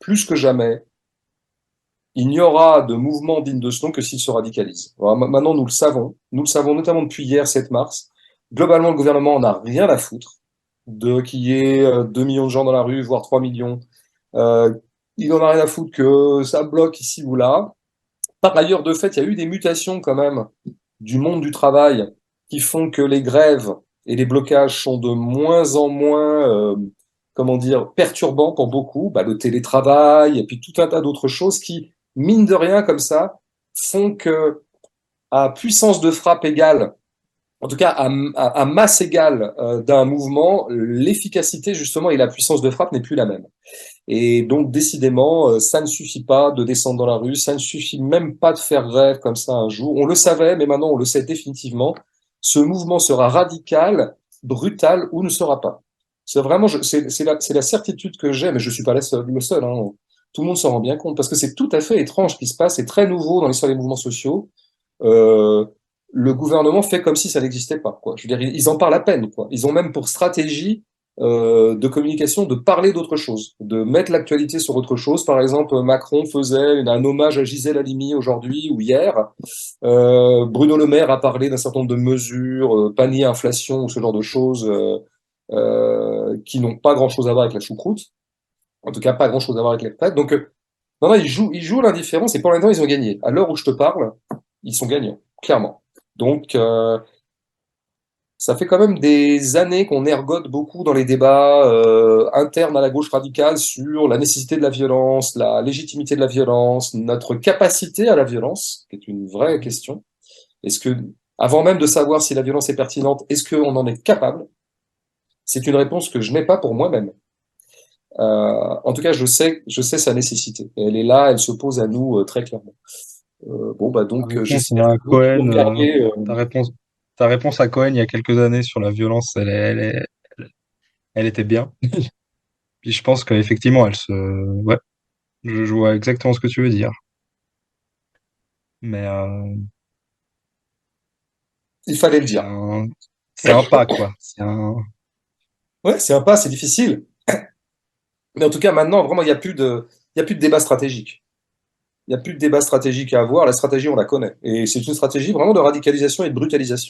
plus que jamais, il n'y aura de mouvement digne de ce nom que s'il se radicalise. Alors, maintenant, nous le savons notamment depuis hier, 7 mars. Globalement, le gouvernement en a rien à foutre de qu'il y ait 2 millions de gens dans la rue, voire 3 millions. Euh, il en a rien à foutre que ça bloque ici ou là. Par ailleurs, de fait, il y a eu des mutations quand même du monde du travail qui font que les grèves et les blocages sont de moins en moins, comment dire, perturbants pour beaucoup. Bah, le télétravail et puis tout un tas d'autres choses qui, mine de rien, comme ça, font que à puissance de frappe égale, en tout cas à masse égale d'un mouvement, l'efficacité justement et la puissance de frappe n'est plus la même. Et donc, décidément, ça ne suffit pas de descendre dans la rue, ça ne suffit même pas de faire grève comme ça un jour. On le savait, mais maintenant on le sait définitivement. Ce mouvement sera radical, brutal ou ne sera pas. C'est vraiment, c'est la certitude que j'ai, mais je suis pas le seul, hein. Tout le monde s'en rend bien compte parce que c'est tout à fait étrange ce qui se passe, c'est très nouveau dans l'histoire des mouvements sociaux. Euh, le gouvernement fait comme si ça n'existait pas, quoi. Je veux dire, ils en parlent à peine, quoi. Ils ont même pour stratégie de communication de parler d'autre chose, de mettre l'actualité sur autre chose. Par exemple, Macron faisait un hommage à Gisèle Halimi aujourd'hui ou hier. Bruno Le Maire a parlé d'un certain nombre de mesures, panier inflation ou ce genre de choses qui n'ont pas grand-chose à voir avec la choucroute. En tout cas, pas grand-chose à voir avec les retraites. Donc, non, non, ils jouent l'indifférence et pour l'instant, ils ont gagné. À l'heure où je te parle, ils sont gagnants, clairement. Donc, ça fait quand même des années qu'on ergote beaucoup dans les débats internes à la gauche radicale sur la nécessité de la violence, la légitimité de la violence, notre capacité à la violence, qui est une vraie question. Est-ce que, avant même de savoir si la violence est pertinente, est-ce qu'on en est capable? C'est une réponse que je n'ai pas pour moi-même. En tout cas, je sais sa nécessité. Elle est là, elle se pose à nous très clairement. Bon, bah Ta donc, réponse j'espère à que vous Cohen, regardez. ta réponse, ta réponse à Cohen il y a quelques années sur la violence, elle était bien. Puis je pense qu'effectivement, ouais, je vois exactement ce que tu veux dire. Mais Il fallait le c'est dire. un, c'est un pas, quoi. C'est un, Ouais, c'est un pas, c'est difficile. Mais en tout cas, maintenant, vraiment, il y a plus de débat stratégique. Il n'y a plus de débat stratégique à avoir. La stratégie, on la connaît. Et c'est une stratégie vraiment de radicalisation et de brutalisation.